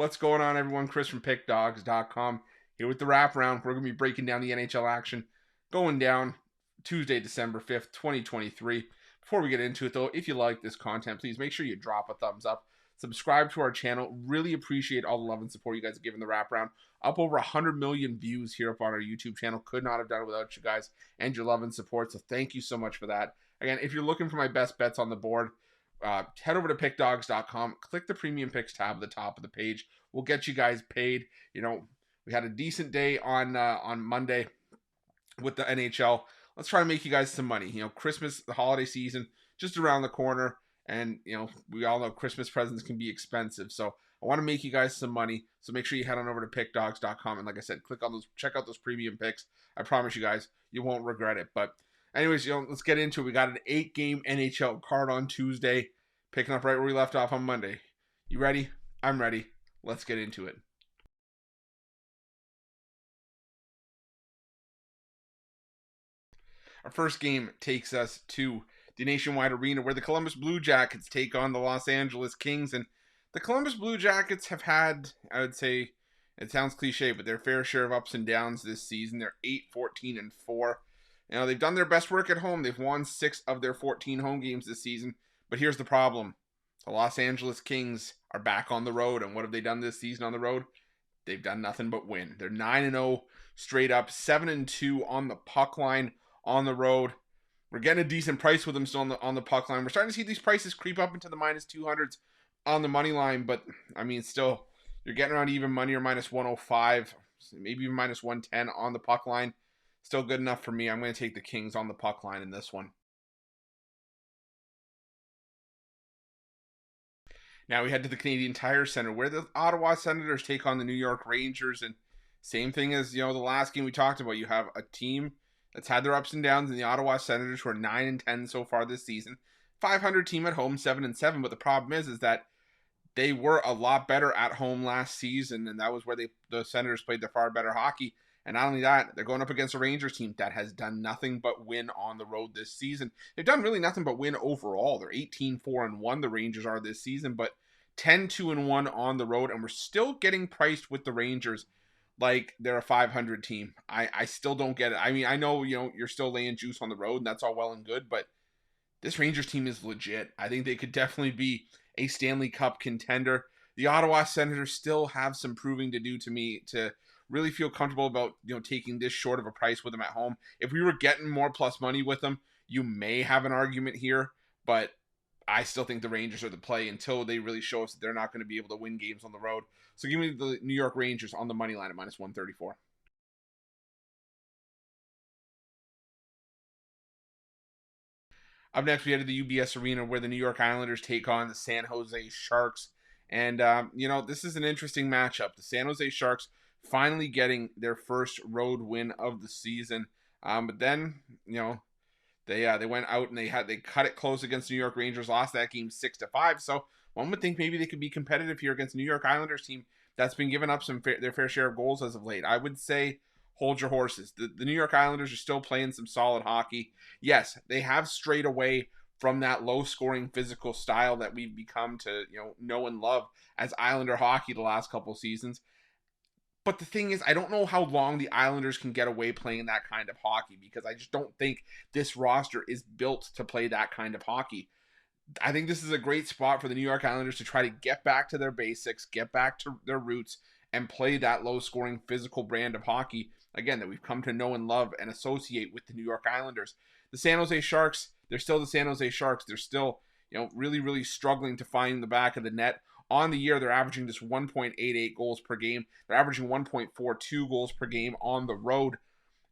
What's going on, everyone? Chris from Pickdawgz.com here with the Wraparound. We're going to be breaking down the NHL action going down Tuesday, December 5th, 2023. Before we get into it, though, if you like this content, please make sure you drop a thumbs up. Subscribe to our channel. Really appreciate all the love and support you guys have given the Wraparound. Up over 100 million views here up on our YouTube channel. Could not have done it without you guys and your love and support, so thank you so much for that. Again, if you're looking for my best bets on the board, head over to pickdawgz.com, click the premium picks tab at the top of the page. We'll get you guys paid. You know, we had a decent day on Monday with the NHL. Let's try to make you guys some money. You know, Christmas, the holiday season, just around the corner. And, you know, we all know Christmas presents can be expensive. So I want to make you guys some money. So make sure you head on over to pickdawgz.com. And like I said, click on those, check out those premium picks. I promise you guys, you won't regret it. But anyways, you know, let's get into it. We got an 8-game NHL card on Tuesday, picking up right where we left off on Monday. You ready? I'm ready. Let's get into it. Our first game takes us to the Nationwide Arena, where the Columbus Blue Jackets take on the Los Angeles Kings. And the Columbus Blue Jackets have had, I would say, it sounds cliche, but their fair share of ups and downs this season. They're 8-14-4. You know, they've done their best work at home. They've won 6 of their 14 home games this season. But here's the problem. The Los Angeles Kings are back on the road. And what have they done this season on the road? They've done nothing but win. They're 9-0 straight up, 7-2 on the puck line on the road. We're getting a decent price with them still on the puck line. We're starting to see these prices creep up into the minus 200s on the money line. But, I mean, still, you're getting around even money or minus 105, maybe even minus 110 on the puck line. Still good enough for me. I'm going to take the Kings on the puck line in this one. Now we head to the Canadian Tire Center, where the Ottawa Senators take on the New York Rangers. And same thing as, you know, the last game we talked about. You have a team that's had their ups and downs in the Ottawa Senators, who are 9-10 so far this season. 500 team at home, 7-7. But the problem is that they were a lot better at home last season, and that was where the Senators played their far better hockey. And not only that, they're going up against a Rangers team that has done nothing but win on the road this season. They've done really nothing but win overall. They're 18-4-1, the Rangers are this season, but 10-2-1 on the road, and we're still getting priced with the Rangers like they're a 500 team. I still don't get it. I mean, I know, you know, you're still laying juice on the road, and that's all well and good, but this Rangers team is legit. I think they could definitely be a Stanley Cup contender. The Ottawa Senators still have some proving to do to me to really feel comfortable about, you know, taking this short of a price with them at home. If we were getting more plus money with them, you may have an argument here, but I still think the Rangers are the play until they really show us that they're not going to be able to win games on the road. So give me the New York Rangers on the money line at minus 134. Up next, we head to the UBS Arena, where the New York Islanders take on the San Jose Sharks. And, you know, this is an interesting matchup. The San Jose Sharks finally getting their first road win of the season. But then, you know, they went out and they cut it close against the New York Rangers, lost that game 6-5. So one would think maybe they could be competitive here against the New York Islanders team that's been giving up their fair share of goals as of late. I would say hold your horses. The New York Islanders are still playing some solid hockey. Yes, they have strayed away from that low-scoring physical style that we've become to, you know and love as Islander hockey the last couple seasons. But the thing is, I don't know how long the Islanders can get away playing that kind of hockey, because I just don't think this roster is built to play that kind of hockey. I think this is a great spot for the New York Islanders to try to get back to their basics, get back to their roots, and play that low-scoring physical brand of hockey, again, that we've come to know and love and associate with the New York Islanders. The San Jose Sharks, they're still the San Jose Sharks. They're still, you know, really, really struggling to find the back of the net. On the year, they're averaging just 1.88 goals per game. They're averaging 1.42 goals per game on the road.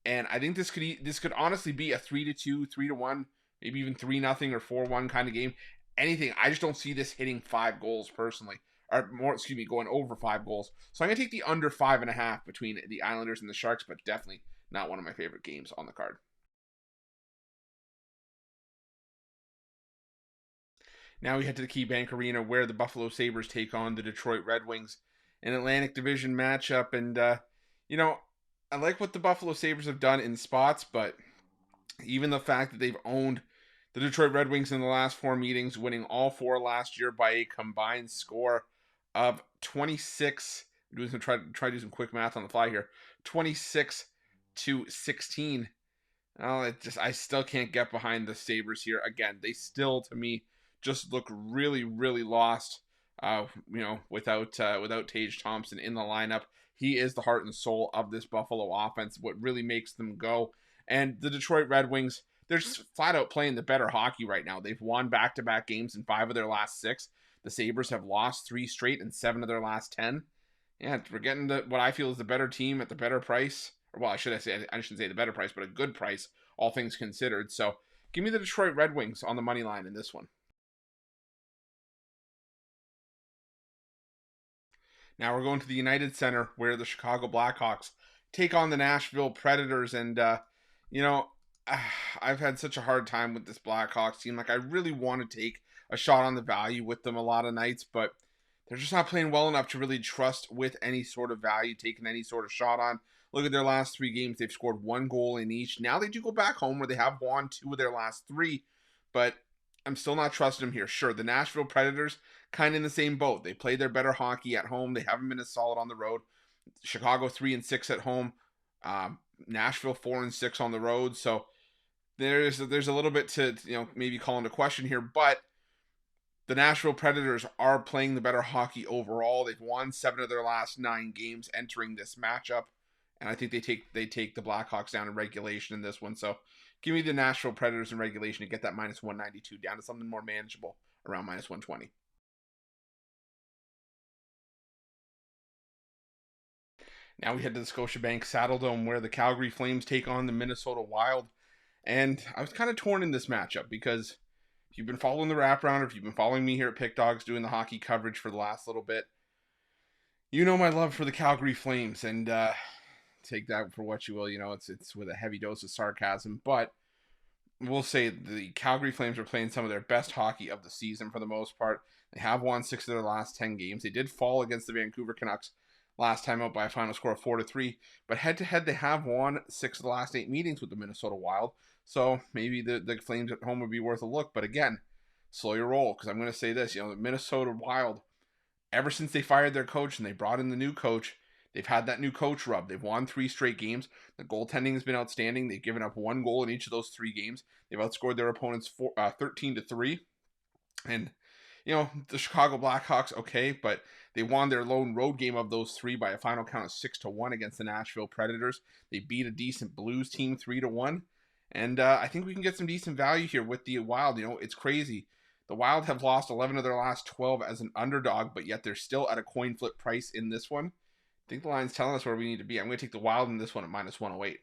And I think this could honestly be a 3-2, 3-1, maybe even 3-0 or 4-1 kind of game. Anything. I just don't see this hitting 5 goals personally. Or more, excuse me, going over 5 goals. So I'm going to take the under 5.5 between the Islanders and the Sharks, but definitely not one of my favorite games on the card. Now we head to the KeyBank Arena, where the Buffalo Sabres take on the Detroit Red Wings, an Atlantic Division matchup. And, you know, I like what the Buffalo Sabres have done in spots, but even the fact that they've owned the Detroit Red Wings in the last 4 meetings, winning all 4 last year by a combined score of 26. Doing some try to do some quick math on the fly here. 26-16. Oh, I still can't get behind the Sabres here. Again, they still, to me, just look really, really lost. Without Tage Thompson in the lineup, he is the heart and soul of this Buffalo offense. What really makes them go. And the Detroit Red Wings, they're just flat out playing the better hockey right now. They've won back-to-back games in 5 of their last 6. The Sabres have lost 3 straight in 7 of their last 10. Yeah, we're getting to what I feel is the better team at the better price. Well, I shouldn't say the better price, but a good price, all things considered. So give me the Detroit Red Wings on the money line in this one. Now we're going to the United Center where the Chicago Blackhawks take on the Nashville Predators. And, I've had such a hard time with this Blackhawks team. Like, I really want to take a shot on the value with them a lot of nights, but they're just not playing well enough to really trust with any sort of value, taking any sort of shot on. Look at their last 3 games. They've scored 1 goal in each. Now they do go back home where they have won 2 of their last 3, but I'm still not trusting them here. Sure, the Nashville Predators, kind of in the same boat. They play their better hockey at home. They haven't been as solid on the road. Chicago 3-6 at home. Nashville 4-6 on the road. So there's a little bit to maybe call into question here, but the Nashville Predators are playing the better hockey overall. They've won 7 of their last 9 games entering this matchup, and I think they take the Blackhawks down in regulation in this one. So give me the Nashville Predators in regulation to get that minus 192 down to something more manageable around minus 120. Now we head to the Scotiabank Saddledome where the Calgary Flames take on the Minnesota Wild. And I was kind of torn in this matchup because if you've been following the Wraparound, or if you've been following me here at Pickdawgz doing the hockey coverage for the last little bit, you know my love for the Calgary Flames. And take that for what you will. It's with a heavy dose of sarcasm. But we'll say the Calgary Flames are playing some of their best hockey of the season for the most part. They have won 6 of their last 10 games. They did fall against the Vancouver Canucks last time out by a final score of 4-3. But head-to-head, they have won 6 of the last 8 meetings with the Minnesota Wild. So maybe the Flames at home would be worth a look. But again, slow your roll, because I'm going to say this. The Minnesota Wild, ever since they fired their coach and they brought in the new coach, they've had that new coach rub. They've won 3 straight games. The goaltending has been outstanding. They've given up 1 goal in each of those 3 games. They've outscored their opponents 13-3. And, the Chicago Blackhawks, okay, but they won their lone road game of those 3 by a final count of 6-1 against the Nashville Predators. They beat a decent Blues team 3-1. And I think we can get some decent value here with the Wild. It's crazy. The Wild have lost 11 of their last 12 as an underdog, but yet they're still at a coin flip price in this one. I think the line's telling us where we need to be. I'm going to take the Wild in this one at minus 108.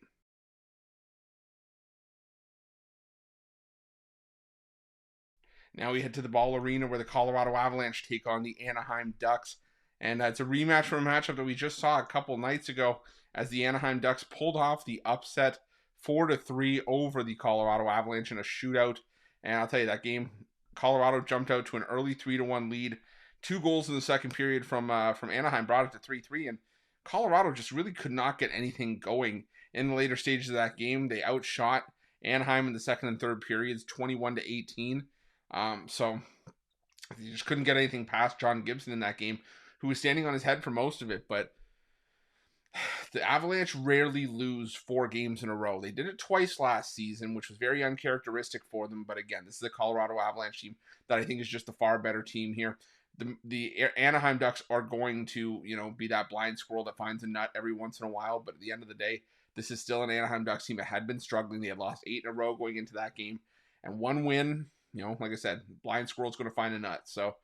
Now we head to the Ball Arena where the Colorado Avalanche take on the Anaheim Ducks. And it's a rematch from a matchup that we just saw a couple nights ago as the Anaheim Ducks pulled off the upset 4-3 over the Colorado Avalanche in a shootout. And I'll tell you, that game, Colorado jumped out to an early 3-1 lead. 2 goals in the second period from Anaheim brought it to 3-3. And Colorado just really could not get anything going in the later stages of that game. They outshot Anaheim in the second and third periods 21-18. So you just couldn't get anything past John Gibson in that game, who was standing on his head for most of it. But the Avalanche rarely lose 4 games in a row. They did it twice last season, which was very uncharacteristic for them. But again, this is a Colorado Avalanche team that I think is just a far better team here. The Anaheim Ducks are going to, be that blind squirrel that finds a nut every once in a while. But at the end of the day, this is still an Anaheim Ducks team that had been struggling. They had lost 8 in a row going into that game. And 1 win, like I said, blind squirrel's going to find a nut. So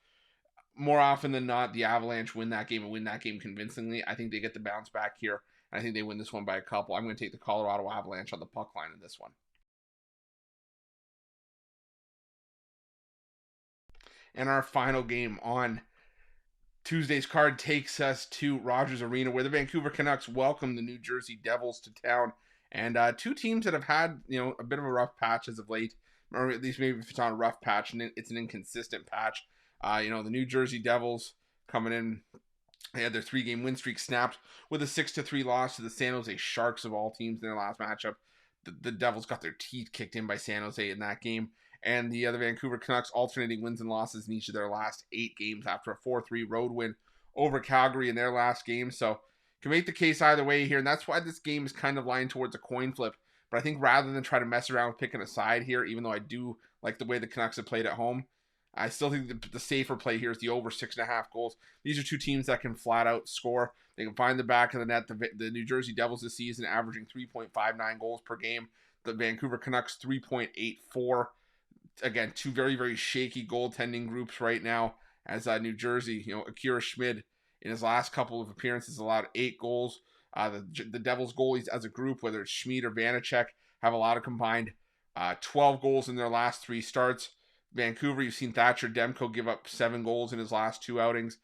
more often than not, the Avalanche win that game and win that game convincingly. I think they get the bounce back here. And I think they win this one by a couple. I'm going to take the Colorado Avalanche on the puck line in this one. And our final game on Tuesday's card takes us to Rogers Arena, where the Vancouver Canucks welcome the New Jersey Devils to town. And 2 teams that have had, a bit of a rough patch as of late, or at least maybe if it's not a rough patch, and it's an inconsistent patch. The New Jersey Devils coming in, they had their 3-game win streak snapped with a 6-3 loss to the San Jose Sharks of all teams in their last matchup. The Devils got their teeth kicked in by San Jose in that game. And the Vancouver Canucks alternating wins and losses in each of their last 8 games after a 4-3 road win over Calgary in their last game. So can make the case either way here, and that's why this game is kind of lying towards a coin flip. But I think rather than try to mess around with picking a side here, even though I do like the way the Canucks have played at home, I still think the safer play here is the over 6.5 goals. These are two teams that can flat out score. They can find the back of the net. The New Jersey Devils this season averaging 3.59 goals per game. The Vancouver Canucks 3.84. Again, two very, very shaky goaltending groups right now. As New Jersey, Akira Schmid in his last couple of appearances allowed 8 goals. The Devils goalies as a group, whether it's Schmid or Vanacek, have a lot of combined 12 goals in their last 3 starts. Vancouver, you've seen Thatcher Demko give up 7 goals in his last 2 outings.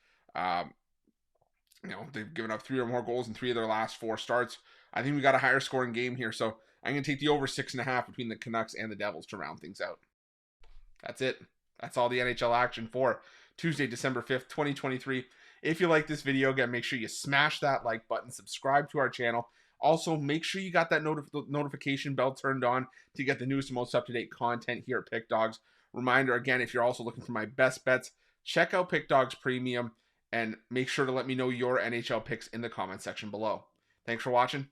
They've given up 3 or more goals in 3 of their last 4 starts. I think we got a higher scoring game here, so I'm going to take the over 6.5 between the Canucks and the Devils to round things out. That's it. That's all the NHL action for Tuesday, December 5th, 2023. If you like this video, again, make sure you smash that like button, subscribe to our channel. Also, make sure you got that notification bell turned on to get the newest and most up-to-date content here at Pick Dawgz. Reminder, again, if you're also looking for my best bets, check out Pick Dawgz Premium and make sure to let me know your NHL picks in the comment section below. Thanks for watching.